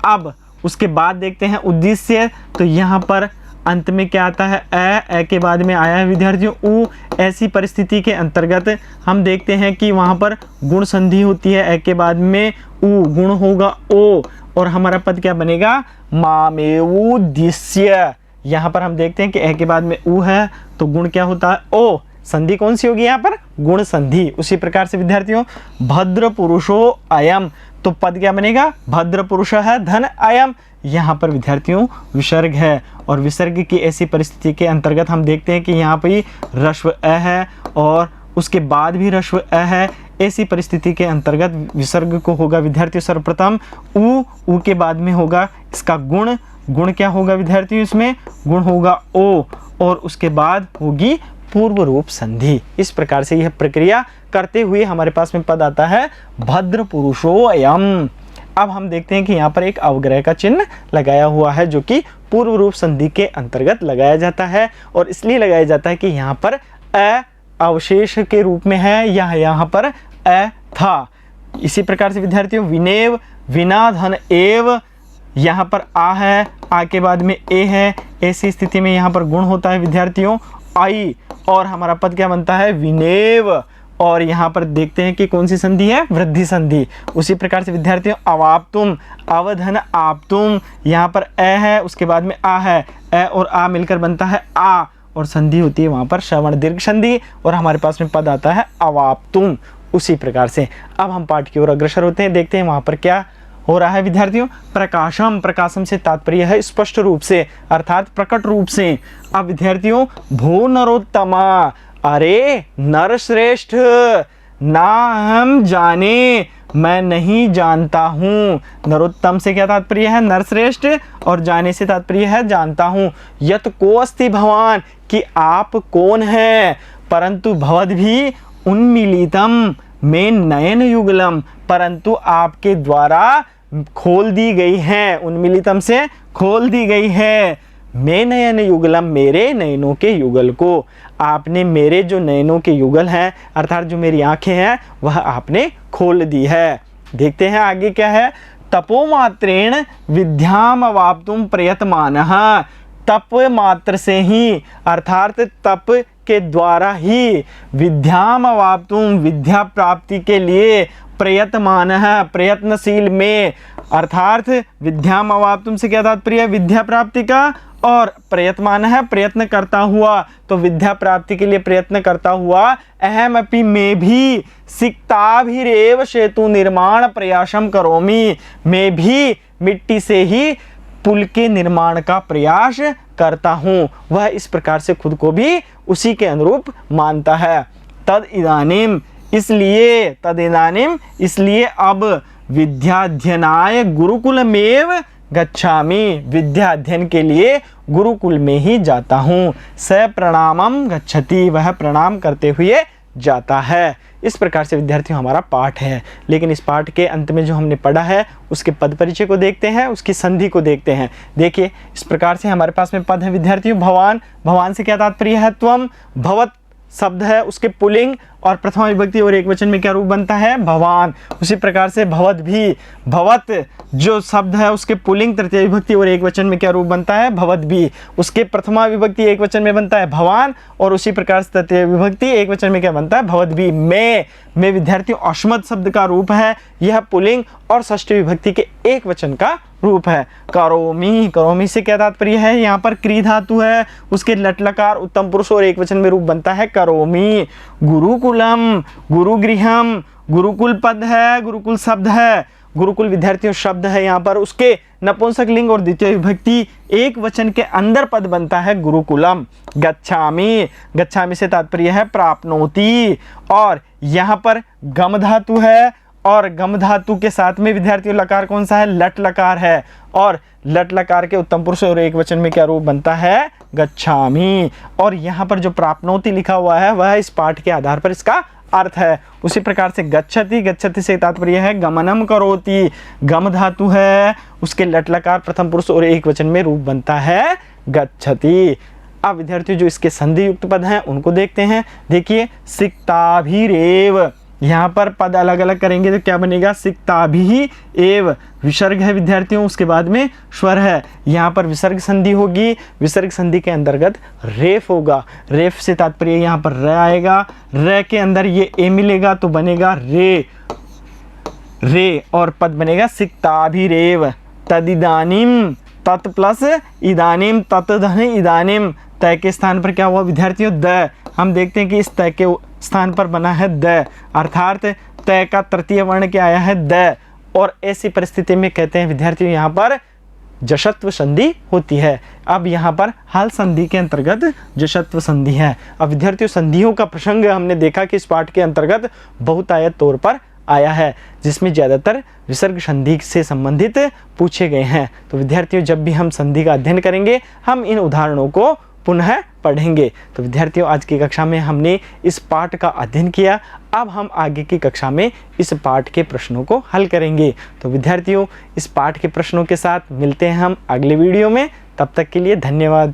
अब उसके बाद देखते हैं उद्देश्य, तो यहाँ पर अंत में क्या आता है? ए के बाद में आया है विद्यार्थियों उ। ऐसी परिस्थिति के अंतर्गत हम देखते हैं कि वहाँ पर गुण संधि होती है, ए के बाद में उ, गुण होगा ओ, और हमारा पद क्या बनेगा? मामेवोद्दिश्य। यहाँ पर हम देखते हैं कि ए के बाद में उ है तो गुण क्या होता है? ओ। संधि कौन सी होगी यहाँ पर? गुण संधि। उसी प्रकार से विद्यार्थियों भद्र पुरुषो अयम, तो पद क्या बनेगा? भद्र पुरुष है धन अयम। यहाँ पर विद्यार्थियों विसर्ग है, और विसर्ग की ऐसी परिस्थिति के अंतर्गत हम देखते हैं कि यहाँ पर ह्रस्व अ है और उसके बाद भी ह्रस्व अ है। ऐसी परिस्थिति के अंतर्गत विसर्ग को होगा विद्यार्थियों सर्वप्रथम उ के बाद में होगा इसका गुण। गुण क्या होगा विद्यार्थियों? इसमें गुण होगा ओ, और उसके बाद होगी पूर्व रूप संधि। इस प्रकार से यह प्रक्रिया करते हुए हमारे पास में पद आता है भद्र पुरुषो अयम। अब हम देखते हैं कि यहाँ पर एक अवग्रह का चिन्ह लगाया हुआ है जो कि पूर्व रूप संधि के अंतर्गत लगाया जाता है, और इसलिए लगाया जाता है कि यहाँ पर अ अवशेष के रूप में है या यहाँ पर अ था। इसी प्रकार से विद्यार्थियों विनेव, विना धन एव, यहाँ पर आ है, आ के बाद में ए है। ऐसी स्थिति में यहाँ पर गुण होता है विद्यार्थियों आई, और हमारा पद क्या बनता है? विनेव। और यहाँ पर देखते हैं कि कौन सी संधि है? वृद्धि संधि। उसी प्रकार से विद्यार्थियों अवाप्तुम, अवधन आप्तुम, यहाँ पर अ है उसके बाद में आ है, अ और आ मिलकर बनता है आ, और संधि होती है वहाँ पर श्रवण दीर्घ संधि, और हमारे पास में पद आता है अवाप्तुम। उसी प्रकार से अब हम पाठ की ओर अग्रसर होते हैं, देखते हैं वहाँ पर क्या हो रहा है विद्यार्थियों। प्रकाशम, प्रकाशम से तात्पर्य है स्पष्ट रूप से, अर्थात प्रकट रूप से। अब विद्यार्थियों भो नरोत्तमा, अरे नर श्रेष्ठ, ना हम जाने, मैं नहीं जानता हूँ। नरोत्तम से क्या तात्पर्य है? नरश्रेष्ठ, और जाने से तात्पर्य है जानता हूँ। यत को अस्ति भवान, कि आप कौन हैं। परंतु भवद भी उन्मीलितम में नयन युगलम, परंतु आपके द्वारा खोल दी गई है। उन्मीलितम से खोल दी गई है। मैं नयन युगलम, मेरे नयनों के युगल को। आपने मेरे जो नयनों के युगल हैं, अर्थात जो मेरी आंखें हैं, वह आपने खोल दी है। देखते हैं आगे क्या है। तपोमात्रेण विद्याम अवाप्तुम प्रयतमानः, तप मात्र से ही, अर्थात तप के द्वारा ही, विद्याम अवाप्तुम, विद्या प्राप्ति के लिए, प्रयतमानः, प्रयत्नशील में, अर्थात विद्याम अवाप्तुम से क्या तात्पर्य है? विद्या प्राप्ति का, और प्रयत्मान है प्रयत्न करता हुआ, तो विद्या प्राप्ति के लिए प्रयत्न करता हुआ। अहमपि में भी सिक्ताभिरेव सेतु निर्माण प्रयासम करोमि, मैं भी मिट्टी से ही पुल के निर्माण का प्रयास करता हूँ। वह इस प्रकार से खुद को भी उसी के अनुरूप मानता है। तद इदानीम, इसलिए, तद इदानीम इसलिए अब, विद्याध्ययनाय गुरुकुलमेव गच्छामि, विद्या अध्ययन के लिए गुरुकुल में ही जाता हूँ। स प्रणामम गच्छति, वह प्रणाम करते हुए जाता है। इस प्रकार से विद्यार्थियों हमारा पाठ है। लेकिन इस पाठ के अंत में जो हमने पढ़ा है उसके पद परिचय को देखते हैं, उसकी संधि को देखते हैं। देखिए इस प्रकार से हमारे पास में पद है विद्यार्थियों भवान। भवान से क्या तात्पर्य है? त्वम। भवत शब्द है, उसके पुल्लिंग और प्रथमा विभक्ति और एक वचन में क्या रूप बनता है? भवान। उसी प्रकार से भवत भी, भवत जो शब्द है उसके पुल्लिंग तृतीय विभक्ति और एक वचन में क्या रूप बनता है? भवत भी। उसके प्रथमा विभक्ति एक वचन में बनता है भवान और उसी प्रकार से तृतीय विभक्ति एक वचन में क्या बनता है? भवत भी। में विद्यार्थियों अश्मत शब्द का रूप है, यह पुल्लिंग और षष्ठी विभक्ति के एक वचन का रूप है। करोमि, करोमि से क्या तात्पर्य है? यहाँ पर क्री धातु है, उसके लट लकार उत्तम पुरुष और एक वचन में रूप बनता है करोमि। गुरुकुलम, गुरुगृहम, गुरुकुल पद है, गुरुकुल शब्द है, गुरुकुल विद्यार्थियों शब्द है यहाँ पर, उसके नपुंसक लिंग और द्वितीय विभक्ति एक वचन के अंदर पद बनता है गुरुकुलम। गच्छामि, गच्छामि से तात्पर्य है प्राप्नोति और यहाँ पर गम धातु है और गम धातु के साथ में विद्यार्थियों लकार कौन सा है? लट लकार है और लट लकार के उत्तम पुरुष और एक वचन में क्या रूप बनता है? गच्छामि। और यहाँ पर जो प्राप्नोति लिखा हुआ है वह इस पाठ के आधार पर इसका अर्थ है। उसी प्रकार से गच्छति, गच्छति से तात्पर्य है गमनम करोति, गम धातु है, उसके लट लकार प्रथम पुरुष और एक वचन में रूप बनता है गच्छति। अब विद्यार्थियों जो इसके संधि युक्त पद हैं उनको देखते हैं। देखिए सिक्ताभिरेव, यहाँ पर पद अलग अलग करेंगे तो क्या बनेगा? सिक्ताभि एव, विसर्ग है विद्यार्थियों, उसके बाद में स्वर है, यहाँ पर विसर्ग संधि होगी। विसर्ग संधि के अंतर्गत रेफ होगा। रेफ से तात्पर्य यहाँ पर र आएगा, र के अंदर ये ए मिलेगा तो बनेगा रे, रे और पद बनेगा सिक्ताभिरेव। तदिदानीम, तत् प्लस इदानीम, तत् धन इदानीम, तय के स्थान पर क्या हुआ विद्यार्थियों? द। हम देखते हैं कि इस तय के स्थान पर बना है द, अर्थात तय का तृतीय वर्ण क्या आया है? द। और ऐसी परिस्थिति में कहते हैं विद्यार्थियों यहाँ पर जशत्व संधि होती है। अब यहाँ पर हाल संधि के अंतर्गत जशत्व संधि है। अब विद्यार्थियों संधियों का प्रसंग हमने देखा कि इस पाठ के अंतर्गत बहुतायत तौर पर आया है, जिसमें ज़्यादातर विसर्ग संधि से संबंधित पूछे गए हैं। तो विद्यार्थियों जब भी हम संधि का अध्ययन करेंगे हम इन उदाहरणों को पुनः पढ़ेंगे। तो विद्यार्थियों आज की कक्षा में हमने इस पाठ का अध्ययन किया। अब हम आगे की कक्षा में इस पाठ के प्रश्नों को हल करेंगे। तो विद्यार्थियों इस पाठ के प्रश्नों के साथ मिलते हैं हम अगले वीडियो में। तब तक के लिए धन्यवाद।